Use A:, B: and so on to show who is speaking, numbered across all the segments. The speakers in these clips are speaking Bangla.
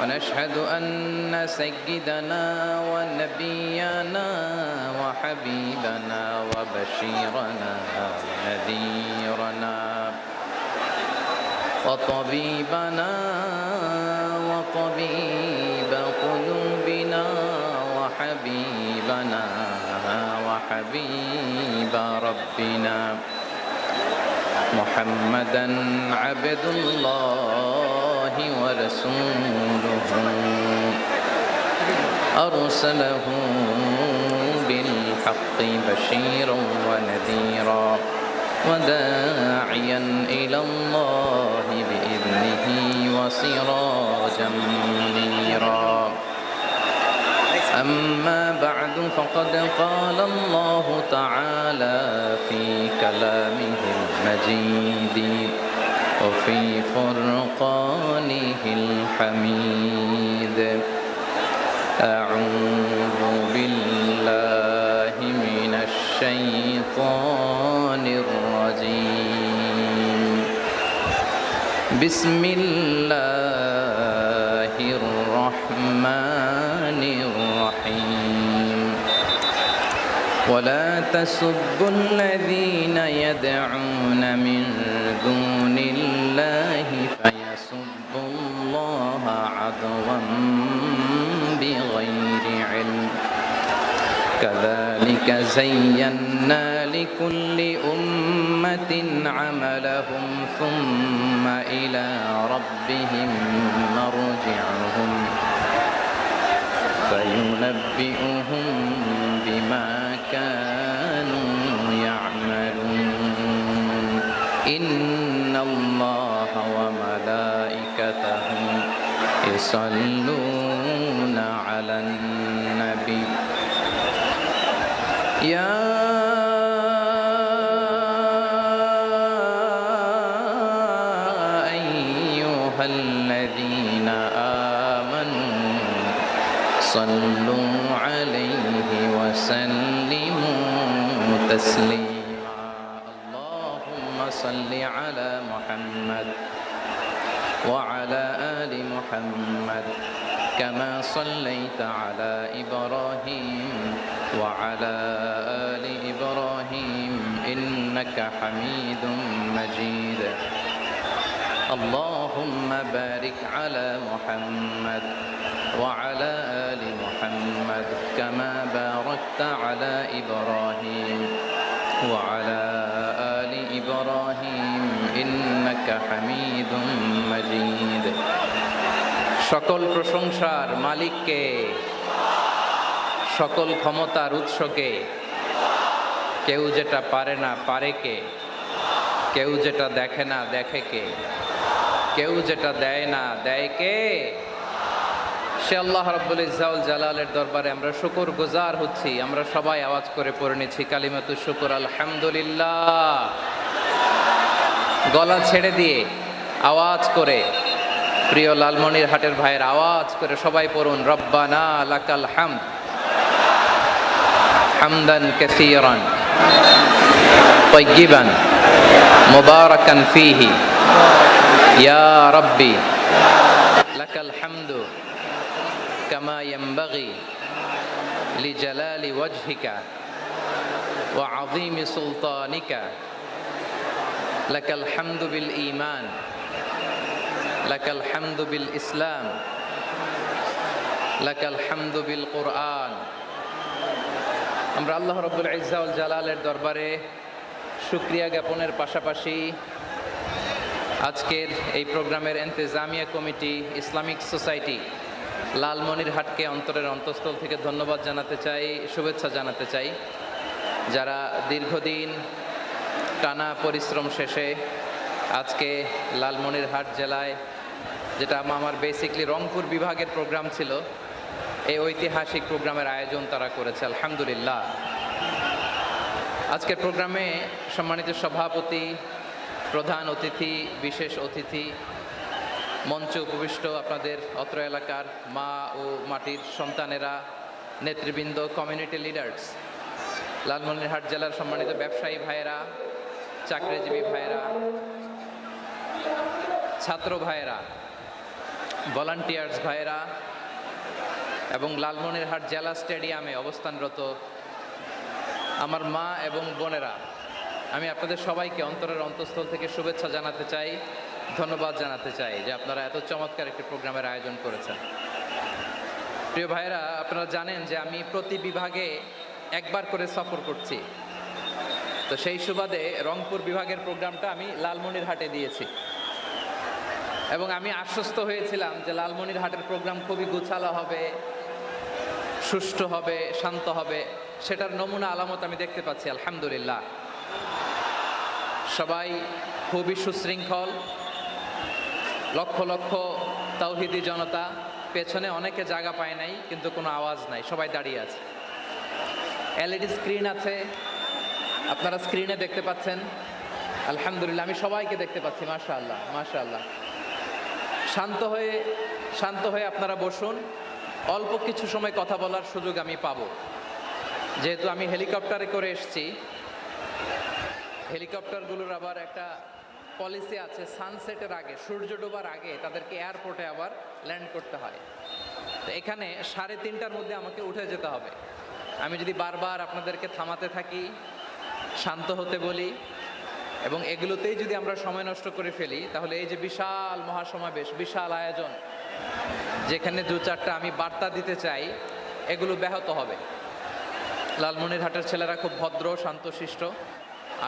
A: ونشهد أن سيدنا ونبينا وحبيبنا وبشيرنا ونذيرنا وطبيبنا وطبيب قلوبنا وحبيبنا وحبيب ربنا محمدا عبد الله ورسوله أرسله بالحق بشيرا ونذيرا وداعيا إلى الله بإذنه وسراجا منيرا أما بعد فقد قال الله تعالى في كلامه المجيد وفي فرقانه الحميد أعوذ بالله من الشيطان الرجيم بسم الله الرحمن الرحيم ولا تسبوا الذين يدعون من دون الله فيسبوا الله عدوا بغير علم كذلك زينا لكل أمة عملهم ثم إلى ربهم مرجعهم فينبئهم بما كانوا يعملون إن الله وملائكته يصلون على النبي يا أيها الذين آمنوا صلوا عليه وسلموا تسليما اللهم صل على محمد وعلى آل محمد كما صليت على إبراهيم وعلى آل إبراهيم إنك حميد مجيد اللهم بارك على محمد وعلى آل محمد كما باركت على إبراهيم وعلى آل إبراهيم إنك حميد مجيد সকল প্রশংসার মালিককে সকল ক্ষমতার উৎসকে কেউ যেটা পারে না পারে কে কেউ যেটা দেখে না দেখে কে কেউ যেটা দেয় না দেয় কে সে আল্লাহ রাব্বুল ইজ্জাতুল জালালের দরবারে আমরা শুকর গুজার হচ্ছি আমরা সবাই আওয়াজ করে পড়ে নিচ্ছি কালিমাতুশ শুকর আলহামদুলিল্লাহ গলা ছেড়ে দিয়ে আওয়াজ করে প্রিয় লালমনিরহাটের ভাইয়ের আওয়াজ করে সবাই পড়ুন রব্বানা লাকাল হামদ হামদান কাসীরান তাইয়িবান মুবারাকান ফীহি ইয়া রাব্বি লাকাল হামদু কামা ইয়ানবাগি লিজালালি ওয়াজহিকা ওয়া আযীমি সুলতানিকা লাকাল হামদু বিল ঈমান লাকাল হামদু বিল ইসলাম লাকাল হামদু বিল কুরআন আমরা আল্লাহ রাব্বুল ইজ্জাতুল জালালের দরবারে শুকরিয়া জ্ঞাপনের পাশাপাশি আজকের এই প্রোগ্রামের ইন্তেজামিয়া কমিটি ইসলামিক সোসাইটি লালমনিরহাটকে অন্তরের অন্তঃস্থল থেকে ধন্যবাদ জানাতে চাই শুভেচ্ছা জানাতে চাই যারা দীর্ঘদিন টানা পরিশ্রম শেষে আজকে লালমনিরহাট জেলায় যেটা আমার বেসিকলি রংপুর বিভাগের প্রোগ্রাম ছিল এই ঐতিহাসিক প্রোগ্রামের আয়োজন তারা করেছে আলহামদুলিল্লাহ আজকের প্রোগ্রামে সম্মানিত সভাপতি প্রধান অতিথি বিশেষ অতিথি মঞ্চে উপবিষ্ট আপনাদের অত্র এলাকার মা ও মাটির সন্তানেরা নেতৃবৃন্দ কমিউনিটি লিডার্স লালমনিরহাট জেলার সম্মানিত ব্যবসায়ী ভাইয়েরা চাকরিজীবী ভাইয়েরা ছাত্র ভাইয়েরা ভলান্টিয়ার্স ভাইরা এবং লালমনিরহাট জেলা স্টেডিয়ামে অবস্থানরত আমার মা এবং বোনেরা, আমি আপনাদের সবাইকে অন্তরের অন্তঃস্থল থেকে শুভেচ্ছা জানাতে চাই, ধন্যবাদ জানাতে চাই যে আপনারা এত চমৎকার একটি প্রোগ্রামের আয়োজন করেছেন। প্রিয় ভাইরা, আপনারা জানেন যে আমি প্রতি বিভাগে একবার করে সফর করছি। তো সেই সুবাদে রংপুর বিভাগের প্রোগ্রামটা আমি লালমনিরহাটে দিয়েছি এবং আমি আশ্বস্ত হয়েছিলাম যে লালমনিরহাটের প্রোগ্রাম খুবই গুছালো হবে, সুষ্ঠু হবে, শান্ত হবে। সেটার নমুনা আলামত আমি দেখতে পাচ্ছি আলহামদুলিল্লাহ। সবাই খুবই সুশৃঙ্খল, লক্ষ লক্ষ তাওহীদি জনতা, পেছনে অনেকে জায়গা পায় নাই কিন্তু কোনো আওয়াজ নাই, সবাই দাঁড়িয়ে আছে। এলইডি স্ক্রিন আছে, আপনারা স্ক্রিনে দেখতে পাচ্ছেন আলহামদুলিল্লাহ। আমি সবাইকে দেখতে পাচ্ছি, মাশাআল্লাহ মাশাআল্লাহ। শান্ত হয়ে আপনারা বসুন, অল্প কিছু সময় কথা বলার সুযোগ আমি পাবো। যেহেতু আমি হেলিকপ্টারে করে এসেছি, হেলিকপ্টারগুলোর আবার একটা পলিসি আছে, সানসেটের আগে, সূর্য ডোবার আগে তাদেরকে এয়ারপোর্টে আবার ল্যান্ড করতে হয়। তো এখানে 3:30টার মধ্যে আমাকে উঠে যেতে হবে। আমি যদি বারবার আপনাদেরকে থামাতে থাকি, শান্ত হতে বলি এবং এগুলোতেই যদি আমরা সময় নষ্ট করে ফেলি, তাহলে এই যে বিশাল মহাসমাবেশ, বিশাল আয়োজন, যেখানে 2-4টা আমি বার্তা দিতে চাই, এগুলো ব্যাহত হবে। লালমনিরহাটের ছেলেরা খুব ভদ্র, শান্তশিষ্ট।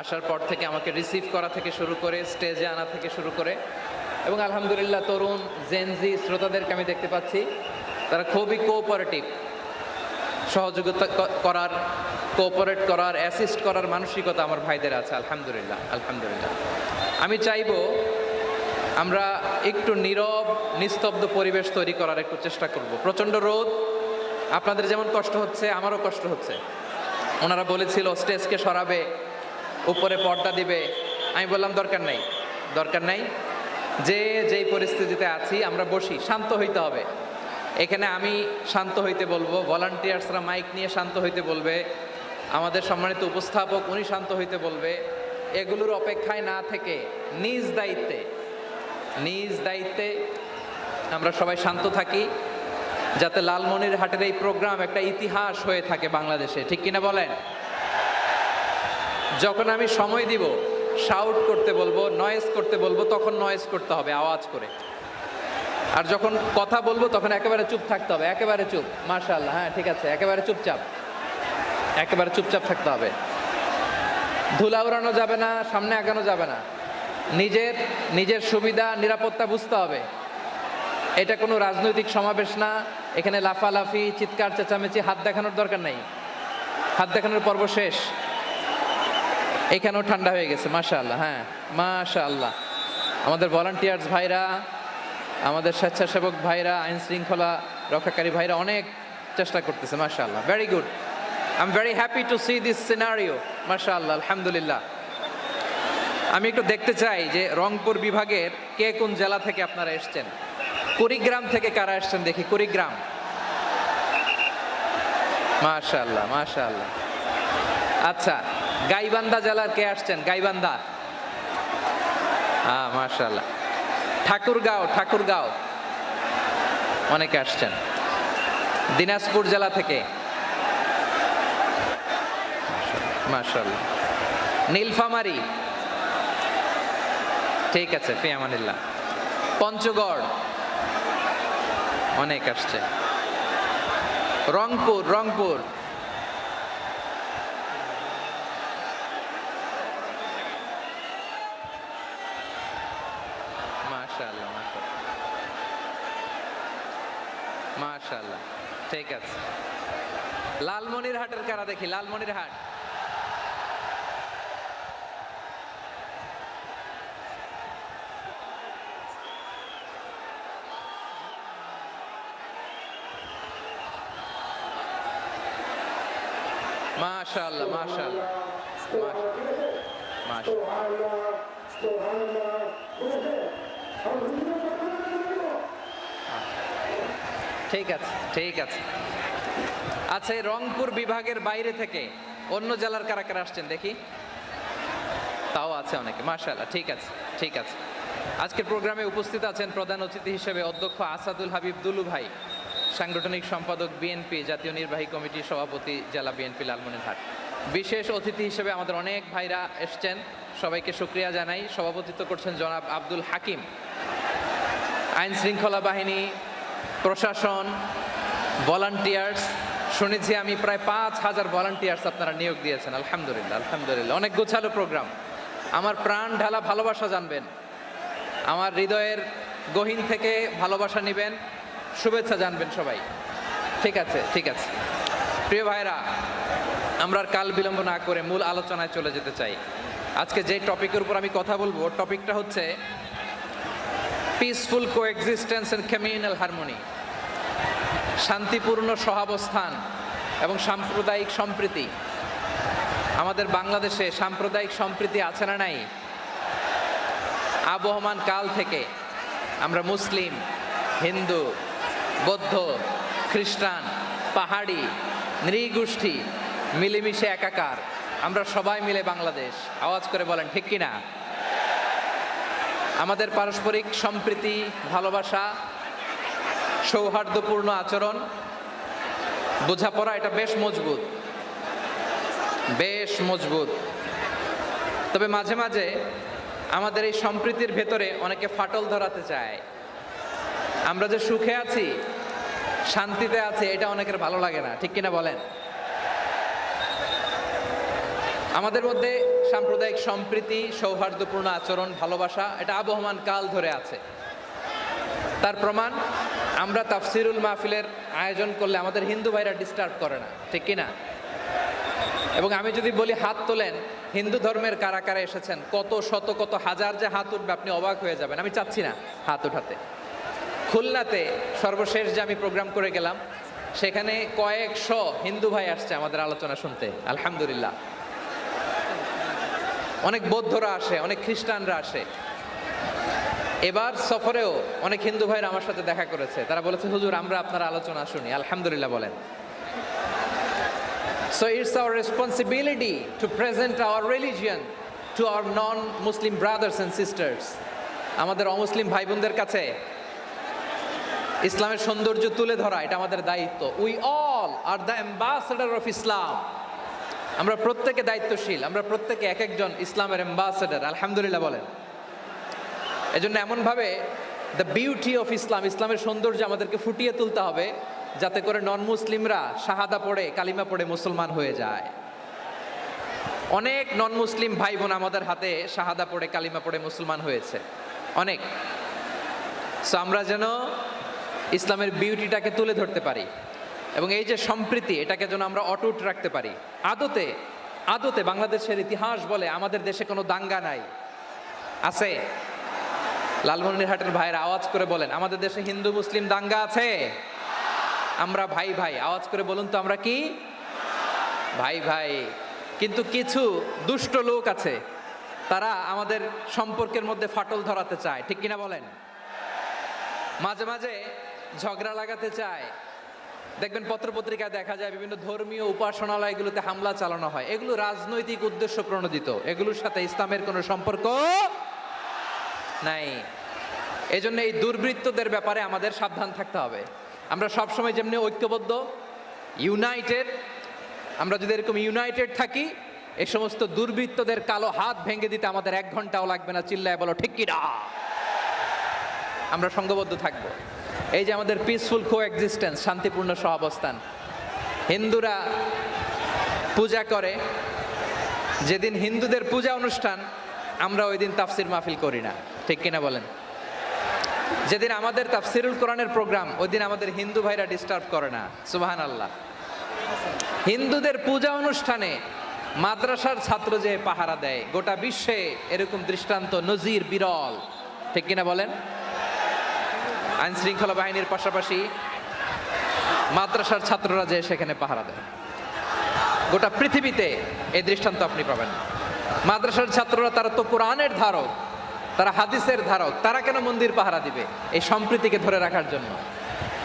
A: আসার পর থেকে আমাকে রিসিভ করা থেকে শুরু করে, স্টেজে আনা থেকে শুরু করে, এবং আলহামদুলিল্লাহ তরুণ জেনজি শ্রোতাদেরকে আমি দেখতে পাচ্ছি, তারা খুবই কোঅপারেটিভ। সহযোগিতা করার, কোঅপারেট করার, অ্যাসিস্ট করার মানসিকতা আমার ভাইদের আছে আলহামদুলিল্লাহ আলহামদুলিল্লাহ। আমি চাইবো আমরা একটু নীরব নিস্তব্ধ পরিবেশ তৈরি করার একটু চেষ্টা করব। প্রচণ্ড রোদ, আপনাদের যেমন কষ্ট হচ্ছে আমারও কষ্ট হচ্ছে। ওনারা বলেছিল স্টেজকে সরাবে, উপরে পর্দা দিবে। আমি বললাম দরকার নাই, যেই পরিস্থিতিতে আছি আমরা বসি, শান্ত হইতে হবে। এখানে আমি শান্ত হইতে বলবো, ভলান্টিয়ার্সরা মাইক নিয়ে শান্ত হইতে বলবে, আমাদের সম্মানিত উপস্থাপক উনি শান্ত হইতে বলবে। এগুলোর অপেক্ষায় না থেকে নিজ দায়িত্বে আমরা সবাই শান্ত থাকি, যাতে লালমনিরহাটের এই প্রোগ্রাম একটা ইতিহাস হয়ে থাকে বাংলাদেশে। ঠিক কিনা বলেন? যখন আমি সময় দিব, শাউট করতে বলবো, নয়েজ করতে বলবো, তখন নয়েজ করতে হবে আওয়াজ করে। আর যখন কথা বলবো তখন একেবারে চুপ থাকতে হবে, একেবারে চুপ। মাশাআল্লাহ, হ্যাঁ ঠিক আছে, একেবারে চুপচাপ থাকতে হবে। ধুলা উড়ানো যাবে না, সামনে আগানো যাবে না। নিজের সুবিধা নিরাপত্তা বুঝতে হবে। এটা কোনো রাজনৈতিক সমাবেশ না, এখানে লাফালাফি, চিৎকার চেঁচামেচি, হাত দেখানোর দরকার নাই। হাত দেখানোর পর্ব শেষ। এখানেও ঠান্ডা হয়ে গেছে, মাশাআল্লাহ। হ্যাঁ মাশাআল্লাহ। আমাদের ভলান্টিয়ার্স ভাইরা, আমাদের স্বেচ্ছাসেবক ভাইরা, আইন শৃঙ্খলা রক্ষাকারী ভাইরা অনেক চেষ্টা করতেছে, মাশাআল্লাহ। Very good, I am very happy to C this scenario, মাশাআল্লাহ আলহামদুলিল্লাহ। আমি একটু দেখতে চাই যে রংপুর বিভাগের কে কোন জেলা থেকে আপনারা এসছেন। কুড়িগ্রাম থেকে কারা এসছেন দেখি? কুড়িগ্রাম, মাশাআল্লাহ মাশাআল্লাহ। আচ্ছা, গাইবান্ধা জেলার কে আসছেন? গাইবান্ধা, হ্যাঁ মাশাআল্লাহ। ঠাকুরগাঁও অনেকে আসছেন। দিনাজপুর জেলা থেকে, মাশাআল্লাহ। নীলফামারী, ঠিক আছে, ফি আমানিল্লাহ। পঞ্চগড় অনেক আসছে। রংপুর, মাশাআল্লাহ, ঠিক আছে। লালমনিরহাটের কারা দেখি? লালমনিরহাট, মাশাআল্লাহ মাশাআল্লাহ ঠিক আছে। আচ্ছা, এই রংপুর বিভাগের বাইরে থেকে অন্য জেলার কারা কারা আসছেন দেখি? তাও আছে অনেকে, মাশাআল্লাহ, ঠিক আছে। আজকের প্রোগ্রামে উপস্থিত আছেন প্রধান অতিথি হিসেবে অধ্যক্ষ আসাদুল হাবিব দুলু ভাই, সাংগঠনিক সম্পাদক বিএনপি, জাতীয় নির্বাহী কমিটির সভাপতি, জেলা বিএনপি লালমনিরহাট। বিশেষ অতিথি হিসেবে আমাদের অনেক ভাইরা এসছেন, সবাইকে শুকরিয়া জানাই। সভাপতিত্ব করছেন জনাব আব্দুল হাকিম। আইন শৃঙ্খলা বাহিনী, প্রশাসন, ভলান্টিয়ার্স, শুনেছি আমি প্রায় 5,000 ভলান্টিয়ার্স আপনারা নিয়োগ দিয়েছেন। আলহামদুলিল্লাহ, আলহামদুলিল্লাহ। অনেক গোছালো প্রোগ্রাম। আমার প্রাণ ঢালা ভালোবাসা জানবেন, আমার হৃদয়ের গহীন থেকে ভালোবাসা নেবেন, শুভেচ্ছা জানবেন সবাই। ঠিক আছে, ঠিক আছে। প্রিয় ভাইরা, আমরা আর কাল বিলম্ব না করে মূল আলোচনায় চলে যেতে চাই। আজকে যে টপিকের উপর আমি কথা বলবো, টপিকটা হচ্ছে peaceful coexistence and communal harmony, শান্তিপূর্ণ সহাবস্থান এবং সাম্প্রদায়িক সম্প্রীতি। আমাদের বাংলাদেশে সাম্প্রদায়িক সম্প্রীতি আছে না নাই? আবহমান কাল থেকে আমরা মুসলিম, হিন্দু, বৌদ্ধ, খ্রিস্টান, পাহাড়ি, নৃগোষ্ঠী মিলেমিশে একাকার, আমরা সবাই মিলে বাংলাদেশ। আওয়াজ করে বলেন ঠিক কিনা? আমাদের পারস্পরিক সম্প্রীতি, ভালোবাসা, সৌহার্দ্যপূর্ণ আচরণ, বোঝাপড়া, এটা বেশ মজবুত, বেশ মজবুত। তবে মাঝে মাঝে আমাদের এই সম্প্রীতির ভেতরে অনেকে ফাটল ধরাতে চায়। আমরা যে সুখে আছি, শান্তিতে আছি, এটা অনেকের ভালো লাগে না, ঠিক কিনা বলেন? আমাদের মধ্যে সাম্প্রদায়িক সম্প্রীতি, সৌহার্দ্যপূর্ণ আচরণ, ভালোবাসা, এটা আবহমান কাল ধরে আছে। তার প্রমাণ, আমরা তাফসিরুল মাহফিলের আয়োজন করলে আমাদের হিন্দু ভাইরা ডিস্টার্ব করে না, ঠিক কিনা? এবং আমি যদি বলি হাত তোলেন, হিন্দু ধর্মের কারা কারা এসেছেন, কত শত কত হাজার যে হাত উঠবে, আপনি অবাক হয়ে যাবেন। আমি চাচ্ছি না হাত উঠাতে। খুলনাতে সর্বশেষ যে আমি প্রোগ্রাম করে গেলাম, সেখানে কয়েকশো হিন্দু ভাই আসছে আমাদের আলোচনা শুনতে। আলহামদুলিল্লাহ। অনেক বৌদ্ধরা আসে, অনেক খ্রিস্টানরা আসে। এবার সফরেও অনেক হিন্দু ভাইরা আমার সাথে দেখা করেছে। তারা বলেছে, হুজুর আমরা আপনার আলোচনা শুনি। আলহামদুলিল্লাহ বলেন। So it's our responsibility to present our religion to our non-Muslim brothers and sisters. আমাদের অমুসলিম ভাই বোনদের কাছে ইসলামের সৌন্দর্য তুলে ধরা, এটা আমাদের দায়িত্ব। We all are the ambassador of Islam. আমরা প্রত্যেকে দায়িত্বশীল, আমরা প্রত্যেকে এক একজন ইসলামের অ্যাম্বাসেডর। আলহামদুলিল্লাহ বলেন। এজন্য এমনভাবে দ্য বিউটি অফ ইসলাম, ইসলামের সৌন্দর্য আমাদেরকে ফুটিয়ে তুলতে হবে, যাতে করে নন মুসলিমরা শাহাদা পড়ে, কালিমা পড়ে মুসলমান হয়ে যায়। অনেক নন মুসলিম ভাই বোন আমাদের হাতে শাহাদা পড়ে, কালিমা পড়ে মুসলমান হয়েছে, অনেক। সো আমরা যেন ইসলামের বিউটিটাকে তুলে ধরতে পারি এবং এই যে সম্প্রীতি, এটাকে যেন আমরা অটুট রাখতে পারি। আদতে আদতে বাংলাদেশের ইতিহাস বলে আমাদের দেশে কোনো দাঙ্গা নাই। আছে? লালমনিরহাটের ভাইয়েরা আওয়াজ করে বলেন, আমাদের দেশে হিন্দু মুসলিম দাঙ্গা আছে? আমরা ভাই ভাই, আওয়াজ করে বলুন তো, আমরা কি ভাই ভাই? কিন্তু কিছু দুষ্ট লোক আছে, তারা আমাদের সম্পর্কের মধ্যে ফাটল ধরাতে চায়, ঠিক কিনা বলেন? মাঝে মাঝে ঝগড়া লাগাতে চায়। দেখবেন পত্রপত্রিকায় দেখা যায় বিভিন্ন ধর্মীয় উপাসনালয়গুলোতে হামলা চালানো হয়। এগুলো রাজনৈতিক উদ্দেশ্য প্রণোদিত, এগুলোর সাথে ইসলামের কোনো সম্পর্ক নাই। এজন্য এই দুর্বৃত্তদের ব্যাপারে আমাদের সাবধান থাকতে হবে। আমরা সবসময় যেমনি ঐক্যবদ্ধ, ইউনাইটেড, আমরা যদি এরকম ইউনাইটেড থাকি, এই সমস্ত দুর্বৃত্তদের কালো হাত ভেঙে দিতে আমাদের 1 ঘন্টাও লাগবে না। চিল্লায় বলো ঠিক কিনা? আমরা সংঘবদ্ধ থাকবো। এই যে আমাদের পিসফুল কোএক্সিস্টেন্স, শান্তিপূর্ণ সহাবস্থান। হিন্দুরা পূজা করে, যেদিন হিন্দুদের পূজা অনুষ্ঠান, আমরা ওই দিন তাফসির মাহফিল করি না, ঠিক কিনা বলেন? যেদিন আমাদের তাফসিরুল কোরআনের প্রোগ্রাম, ওই দিন আমাদের হিন্দু ভাইরা ডিস্টার্ব করে না। সুবহানাল্লাহ। হিন্দুদের পূজা অনুষ্ঠানে মাদ্রাসার ছাত্র যে পাহারা দেয়, গোটা বিশ্বে এরকম দৃষ্টান্ত, নজির বিরল, ঠিক কিনা বলেন? আইন শৃঙ্খলা বাহিনীর পাশাপাশি মাদ্রাসার ছাত্ররা যে সেখানে পাহারা দেয়, গোটা পৃথিবীতে এই দৃষ্টান্ত আপনি পাবেন। মাদ্রাসার ছাত্ররা, তারা তো কোরআনের ধারক, তারা হাদিসের ধারক, তারা কেন মন্দির পাহারা দিবে? এই সম্প্রীতিকে ধরে রাখার জন্য,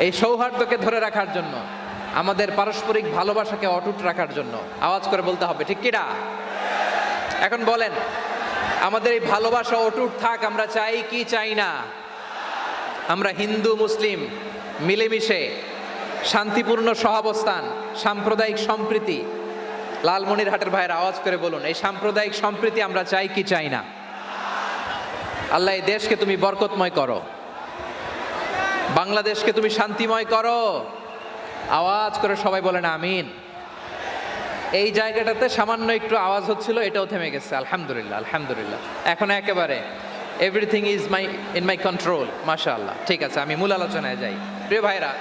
A: এই সৌহার্দ্যকে ধরে রাখার জন্য, আমাদের পারস্পরিক ভালোবাসাকে অটুট রাখার জন্য। আওয়াজ করে বলতে হবে ঠিক কিনা? এখন বলেন, আমাদের এই ভালোবাসা অটুট থাক, আমরা চাই কি চাই না? আমরা হিন্দু মুসলিম মিলেমিশে শান্তিপূর্ণ সহাবস্থান, সাম্প্রদায়িক সম্প্রীতি, লালমনিরহাটের ভাইয়ের আওয়াজ করে বলুন, এই সাম্প্রদায়িক সম্প্রীতি আমরা চাই কি চাই না? আল্লাহ এই দেশকে তুমি বরকতময় করো, বাংলাদেশকে তুমি শান্তিময় করো। আওয়াজ করে সবাই বলেন আমিন। এই জায়গাটাতে সামান্য একটু আওয়াজ হচ্ছিল, এটাও থেমে গেছে, আলহামদুলিল্লাহ আলহামদুলিল্লাহ। এখন একেবারে everything is in my control, মাশাআল্লাহ। ঠিক আছে, আমি মূল আলোচনায় যাই। প্রিয় ভাইরা,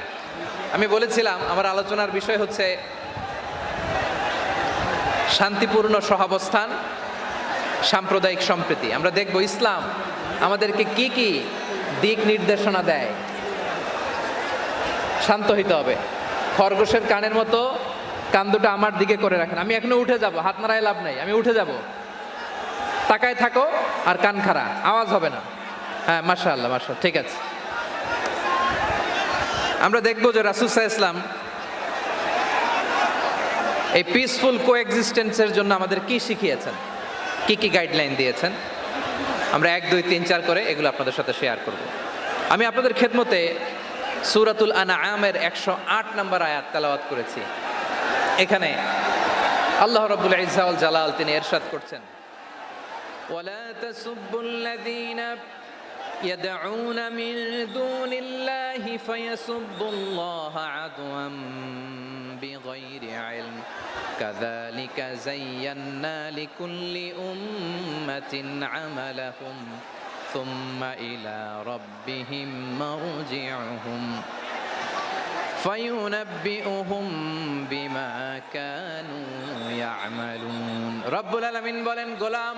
A: আমি বলেছিলাম আমার আলোচনার বিষয় হচ্ছে শান্তিপূর্ণ সহাবস্থান, সাম্প্রদায়িক সম্প্রীতি। আমরা দেখব ইসলাম আমাদেরকে কি কি দিক নির্দেশনা দেয়। শান্ত হইতে হবে, খরগোশের কানের মতো কান দুটো আমার দিকে করে রাখেন। আমি এখনো উঠে যাব, হাত নাড়ায় লাভ নাই, আমি উঠে যাব। তাকায় থাকো আর কান খাড়া, আওয়াজ হবে না। হ্যাঁ, মাশাআল্লাহ মাশাআল্লাহ, ঠিক আছে। আমরা দেখব যে রাসূল সাল্লাল্লাহু আলাইহি ওয়াসাল্লাম এই পিসফুল কোএক্সিস্টেন্সের জন্য আমাদের কি শিখিয়েছেন, কি কি গাইডলাইন দিয়েছেন। আমরা 1 2 3 4 করে এগুলো আপনাদের সাথে শেয়ার করব। আমি আপনাদের খেদমতে সূরাতুল আনআমের 108 নম্বর আয়াত তেলাওয়াত করেছি। এখানে আল্লাহ রাব্বুল ইজ্জা ওয়াল জালাল তিনি ইরশাদ করছেন, ওয়ালা তাসুব্বুল্লাযীনা ইয়াদউনা মিন দুনিল্লাহি ফায়াসুব্বুল্লাহা আদওয়াম বিগাইরি ইলম কাযালিকা যায়্যান্না লিকুল্লি উম্মাতিন আমালাহুম সুম্মা ইলা রাব্বিহিম মারজিউহুম ফায়ুনাব্বিউহুম বিমা কানু ইয়ামালুন। রব্বুল আলামিন বলেন, গোলাম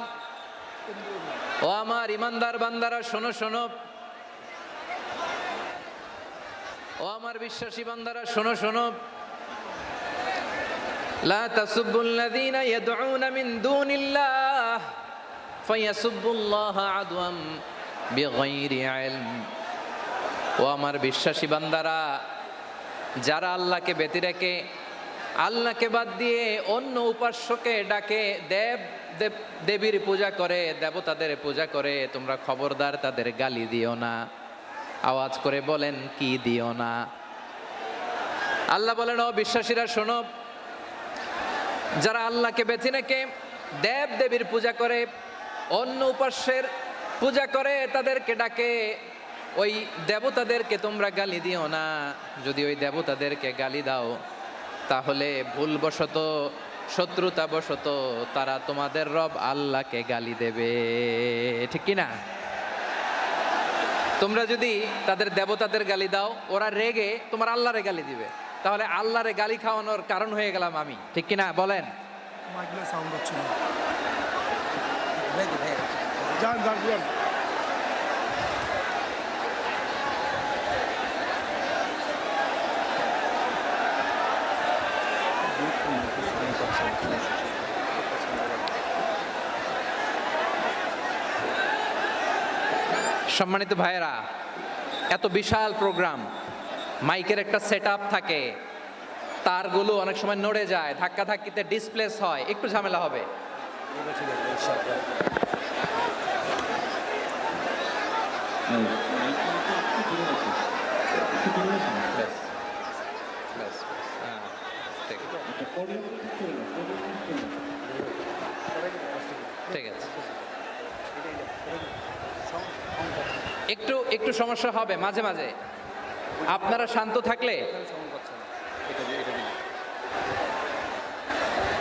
A: ও আমার ইমানদার বান্দারা শোনো শোনো, ও আমার বিশ্বাসী বান্দারা শোনো শোনো, লা তাসুব্বুল্লাযীনা ইয়াদউনা মিন দুনিল্লাহ ফায়াসুব্বুল্লাহা আদওয়াম বিগাইরি ইলম। ও আমার বিশ্বাসী বান্দারা, যারা আল্লাহকে ব্যতি রেখে, আল্লাহকে বাদ দিয়ে অন্য উপাস্যকে ডাকে, দেবীর পূজা করে, দেবতাদের পূজা করে, তোমরা খবরদার তাদের গালি দিও না। আওয়াজ করে বলেন, কি দিও না? আল্লাহ বলেন, ও বিশ্বাসীরা শোনো, যারা আল্লাহকে বেছে রেখে দেব দেবীর পূজা করে, অন্য উপাস্যের পূজা করে, তাদেরকে ডাকে, ওই দেবতাদেরকে তোমরা গালি দিও না। যদি ওই দেবতাদেরকে গালি দাও তাহলে ভুলবশত, শত্রুতাবশত তারা তোমাদের রব আল্লাহকে গালি দেবে, ঠিক কি না? তোমরা যদি তাদের দেবতাদের গালি দাও, ওরা রেগে তোমার আল্লাহরে গালি দিবে, তাহলে আল্লাহরে গালি খাওয়ানোর কারণ হয়ে গেলাম আমি, ঠিক কি না? বলেন। সম্মানিত ভাইয়েরা, এত বিশাল প্রোগ্রাম, মাইকের একটা সেটআপ থাকে, তারগুলো অনেক সময় নড়ে যায়, ধাক্কা ধাক্কিতে ডিসপ্লেস হয়, একটু ঝামেলা হবে। ঠিক আছে, একটু একটু সমস্যা হবে মাঝে মাঝে। আপনারা শান্ত থাকলে,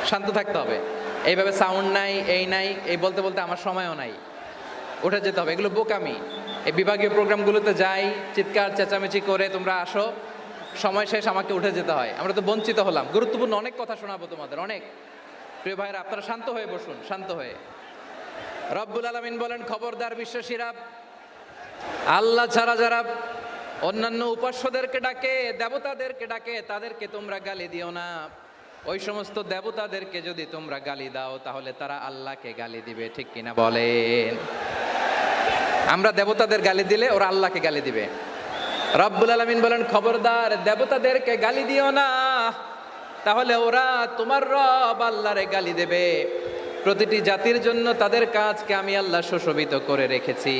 A: শান্ত থাকতে হবে। এইভাবে সাউন্ড নাই, এই নাই, এই বলতে বলতে আমার সময়ও নাই, উঠে যেতে হবে। এগুলো বোকামি। এই বিভাগীয় প্রোগ্রামগুলোতে যাই, চিৎকার চেঁচামেচি করে তোমরা আসো, সময় শেষ, আমাকে উঠে যেতে হয়। আমরা তো বঞ্চিত হলাম। গুরুত্বপূর্ণ অনেক কথা শোনাবো তোমাদের, অনেক। প্রিয় ভাইরা, আপনারা শান্ত হয়ে বসুন, শান্ত হয়ে। রব্বুল আলামিন বলেন, খবরদার বিশ্বাসীরা, আল্লাহ ছাড়া যারা অন্যান্য উপাস্যদেরকে ডাকে, দেবতাদেরকে ডাকে, তাদেরকে তোমরা গালি দিও না। ওই সমস্ত দেবতাদেরকে যদি তোমরা গালি দাও তাহলে তারা আল্লাহকে গালি দিবে, ঠিক কিনা বলেন? আমরা দেবতাদের গালি দিলে ওরা আল্লাহকে গালি দিবে। রব্বুল আলামিন বলেন, খবরদার দেবতাদেরকে গালি দিও না, তাহলে ওরা তোমার রব আল্লাহরে গালি দেবে। প্রতিটি জাতির জন্য তাদের কাজকে আমি আল্লাহ সুশোভিত করে রেখেছি,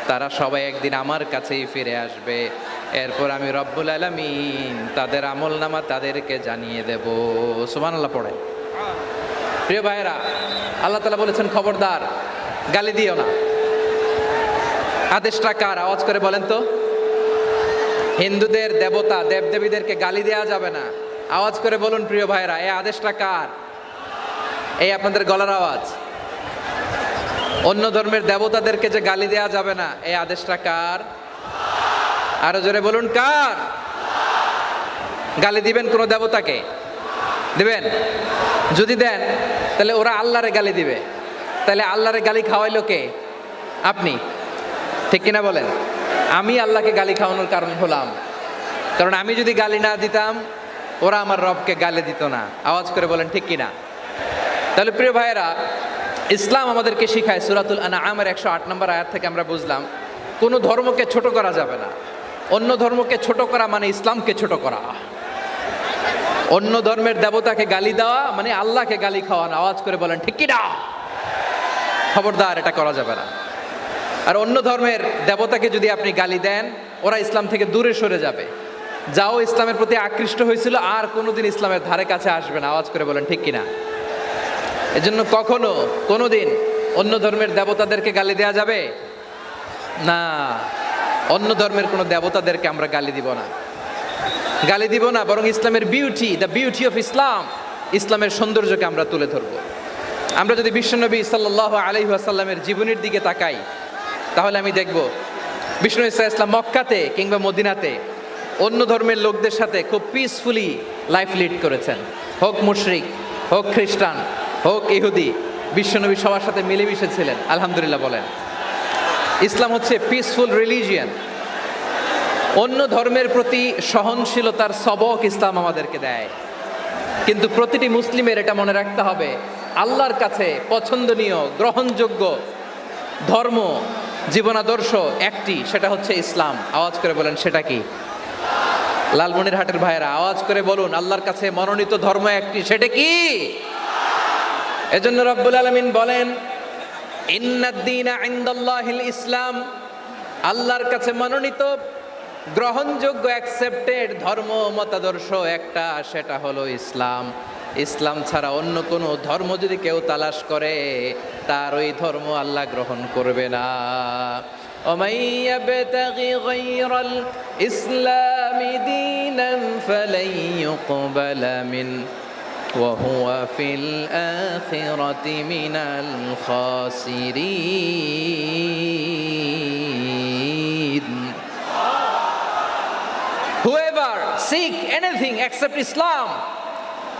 A: তারা সবাই একদিন আমার কাছেই ফিরে আসবে, এরপর আমি রব্বুল আলামিন তাদের আমলনামা তাদেরকে জানিয়ে দেব। সুবহানাল্লাহ পড়ে। প্রিয় ভাইয়েরা, আল্লাহ তাআলা বলেছেন খবরদার গালি দিও না। আদেশটা কার? আওয়াজ করে বলেন তো। হিন্দুদের দেবতা দেবদেবীদেরকে গালি দেওয়া যাবে না। আওয়াজ করে বলুন প্রিয় ভাইয়েরা, এই আদেশটা কার? এই আপনাদের গলার আওয়াজ। অন্য ধর্মের দেবতাদেরকে যে গালি দেওয়া যাবে না, এই আদেশটা কার? আরো জোরে বলুন কার? গালি দিবেন কোন দেবতাকে? দিবেন? যদি দেন তাহলে ওরা আল্লাহরে গালি দিবে, তাহলে আল্লাহরে গালি খাওয়াইলো কে? আপনি, ঠিক কিনা বলেন? আমি আল্লাহকে গালি খাওয়ানোর কারণ হলাম, কারণ আমি যদি গালি না দিতাম ওরা আমার রবকে গালি দিত না। আওয়াজ করে বলেন ঠিক কিনা? তাহলে প্রিয় ভাইয়েরা, ইসলাম আমাদেরকে শিখায়, সূরাতুল আনআমের 108 নম্বর আয়াত থেকে আমরা বুঝলাম কোনো ধর্মকে ছোট করা যাবে না। অন্য ধর্মকে ছোট করা মানে ইসলামকে ছোট করা। অন্য ধর্মের দেবতাকে গালি দেওয়া মানে আল্লাহকে গালি খাওয়ানো। আওয়াজ করে বলেন ঠিক কিনা? খবরদার, এটা করা যাবে না। আর অন্য ধর্মের দেবতাকে যদি আপনি গালি দেন, ওরা ইসলাম থেকে দূরে সরে যাবে। যাও ইসলামের প্রতি আকৃষ্ট হয়েছিল আর কোনোদিন ইসলামের ধারে কাছে আসবে না। আওয়াজ করে বলেন ঠিক কিনা? এজন্য কখনো কোনোদিন অন্য ধর্মের দেবতাদেরকে গালি দেওয়া যাবে না। অন্য ধর্মের কোনো দেবতাদেরকে আমরা গালি দিব না, গালি দিব না, বরং ইসলামের beauty, the beauty of Islam, ইসলামের সৌন্দর্যকে আমরা তুলে ধরব। আমরা যদি বিশ্বনবী সাল্লাল্লাহু আলাইহি ওয়াসাল্লামের জীবনের দিকে তাকাই, তাহলে আমি দেখব বিষ্ণু ইসলাম মক্কাতে কিংবা মদিনাতে অন্য ধর্মের লোকদের সাথে খুব পিসফুলি লাইফ লিড করেছেন। হোক মুশরিক, হোক খ্রিস্টান, হোক ইহুদি, বিশ্বনবী সবার সাথে মিলেমিশে ছিলেন। আলহামদুলিল্লাহ বলেন। ইসলাম হচ্ছে পিসফুল রিলিজিয়ান। অন্য ধর্মের প্রতি সহনশীলতার সবক ইসলাম আমাদেরকে দেয়। কিন্তু প্রতিটি মুসলিমের এটা মনে রাখতে হবে, আল্লাহর কাছে পছন্দনীয় গ্রহণযোগ্য ধর্ম, জীবনাদর্শ একটি, সেটা হচ্ছে ইসলাম। আওয়াজ করে বলেন সেটা কি? লালমনিরহাটের ভাইয়েরা আওয়াজ করে বলুন, আল্লাহর কাছে মনোনীত ধর্ম একটি, সেটা কি? এজন্য রব্বুল আলামিন বলেন ইন্নাদ-দীনা ইনদাল্লাহিল ইসলাম, আল্লাহর কাছে মনোনীত গ্রহণযোগ্য অ্যাকসেপ্টেড ধর্ম মতাদর্শ একটা, সেটা হলো ইসলাম। ইসলাম ছাড়া অন্য কোনো ধর্ম যদি কেউ তালাশ করে, তার ওই ধর্ম আল্লাহ গ্রহণ করবে না। ومن يبتغي غير الإسلام دينا فلن يقبل منه وهو في الآخرة من الخاسرين. Whoever seek anything except Islam,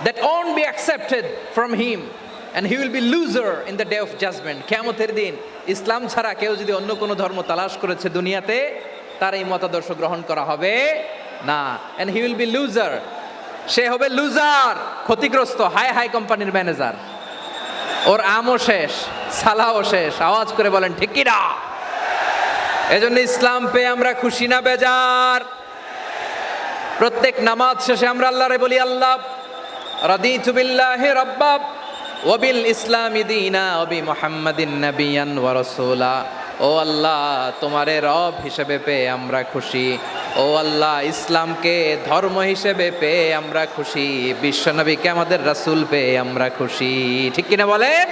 A: that won't be accepted from him, and he will be loser in the day of judgment. কিয়ামতের দিন ইসলাম ছাড়া কেউ যদি অন্য কোনো ধর্ম তালাশ করেছে দুনিয়াতে, তার এই মতাদর্শ গ্রহণ করা হবে না। and he will be loser, সে হবে লুজার, ক্ষতিগ্রস্ত, হাই হাই কোম্পানির ম্যানেজার। ওর আমও শেষ, সালাও শেষ। আওয়াজ করে বলেন ঠিক কি না? এজন্য ইসলাম পেয়ে আমরা খুশি না বেজার? প্রত্যেক নামাজ শেষে আমরা আল্লাহরে বলি, আল্লাহ রাদিতু বিল্লাহি রাব্বা ওয়া বিল ইসলামি দীনা ওয়া বি মুহাম্মাদিন নাবিয়ান ওয়া রাসূলা। ও আল্লাহ, তোমারে রব হিসেবে পেয়ে আমরা খুশি। ও আল্লাহ, ইসলামকে ধর্ম হিসেবে পেয়ে আমরা খুশি। বিশ্বনবীকে আমাদের রাসূল পেয়ে আমরা খুশি। ঠিক কিনা বলেন?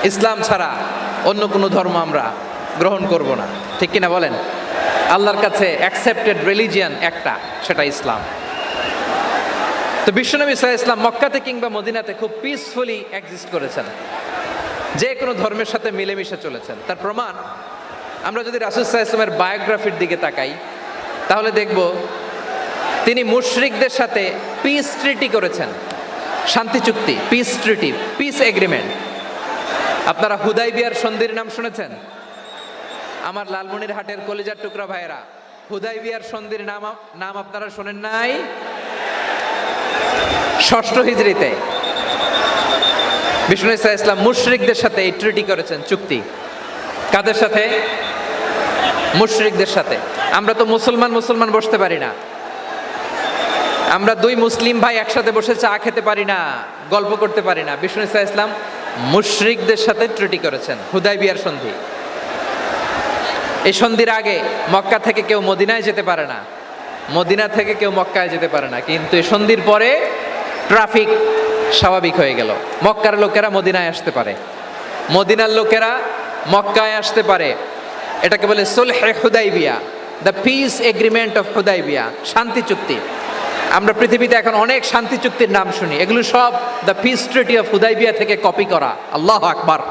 A: ইসলাম ছাড়া অন্য কোনো ধর্ম আমরা গ্রহণ করব না। ঠিক কিনা বলেন? আল্লাহর কাছে অ্যাকসেপ্টেড রিলিজিয়ান একটা, সেটা ইসলাম। তো বিশ্বনবী সাল্লাল্লাহু আলাইহি ওয়াসাল্লাম মক্কাতে কিংবা মদিনাতে খুব পিসফুলি এক্সিস্ট করেছেন, যে কোনো ধর্মের সাথে মিলেমিশে চলেছেন। তার প্রমাণ আমরা যদি রাসূল সাল্লাল্লাহু আলাইহি ওয়াসাল্লামের বায়োগ্রাফির দিকে তাকাই, তাহলে দেখব তিনি মুশরিকদের সাথে পিস ট্রিটি করেছেন, শান্তি চুক্তি, পিস ট্রিটি, পিস এগ্রিমেন্ট। আপনারা হুদাইবিয়ার সন্ধির নাম শুনেছেন? আমার লালমনিরহাটের কলিজার টুকরা ভাইয়েরা, হুদাইবিয়ার সন্ধির নাম আপনারা শোনেন নাই? ষষ্ঠ হিজরিতে বিষ্ণু ইসলাম মুশরিকদের সাথে এই ট্রিটি করেছেন, চুক্তি। কাদের সাথে? মুশরিকদের সাথে। আমরা তো মুসলমান বসতে পারি না। আমরা দুই মুসলিম ভাই একসাথে বসে চা খেতে পারি না, গল্প করতে পারি না। বিষ্ণু ইসলাম মুশরিকদের সাথে ট্রিটি করেছেন, হুদাইবিয়ার সন্ধি। এই সন্ধির আগে মক্কা থেকে কেউ মদিনায় যেতে পারে না, মদিনা থেকে কেউ মক্কায় যেতে পারে না, কিন্তু এই সন্ধির পরে ট্রাফিক স্বাভাবিক হয়ে গেল। মক্কার লোকেরা মদিনায় আসতে পারে, মদিনার লোকেরা মক্কায় আসতে পারে। এটাকে বলে সুলহে Hudaybiyyah, the peace agreement of Hudaybiyyah, শান্তি চুক্তি। আমরা পৃথিবীতে এখন অনেক শান্তি চুক্তির নাম শুনি, এগুলো সব the piece treaty of Hudaibiya থেকে কপি করা। আল্লাহু আকবার।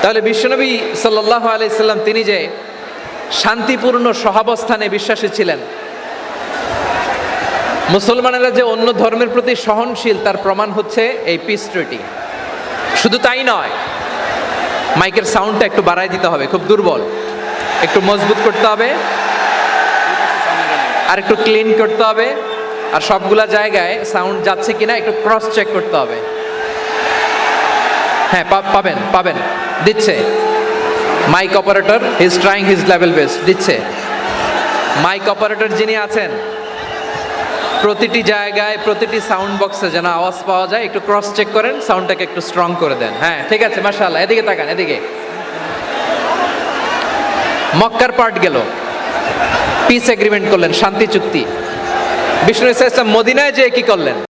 A: তাহলে বিশ্বনবী সাল্লাল্লাহু আলাইহি সাল্লাম তিনি যে শান্তিপূর্ণ সহাবস্থানে বিশ্বাসী ছিলেন, মুসলমানেরা যে অন্য ধর্মের প্রতি সহনশীল, তার প্রমাণ হচ্ছে এই পিস ট্রিটি। শুধু তাই নয়, মাইকের সাউন্ডটা একটু বাড়াই দিতে হবে, খুব দুর্বল, একটু মজবুত করতে হবে, আর একটু ক্লিন করতে হবে, আর সবগুলা জায়গায় সাউন্ড যাচ্ছে কিনা একটু ক্রস চেক করতে হবে। হ্যাঁ, পাবেন পাবেন, দিচ্ছে mic operator, he is trying his level best, দিচ্ছে। মাইক অপারেটর যিনি আছেন, প্রতিটি জায়গায় প্রতিটি সাউন্ড বক্সে যেন আওয়াজ পাওয়া যায়, একটু ক্রস চেক করেন, সাউন্ডটাকে একটু স্ট্রং করে দেন। হ্যাঁ, ঠিক আছে, মাশাআল্লাহ। এদিকে তাকান, এদিকে। মক্কার পার্ট গেল, পিস এগ্রিমেন্ট করলেন, শান্তি চুক্তি। বিষ্ণু ইসলাম মদিনায় যেয়ে কি করলেন?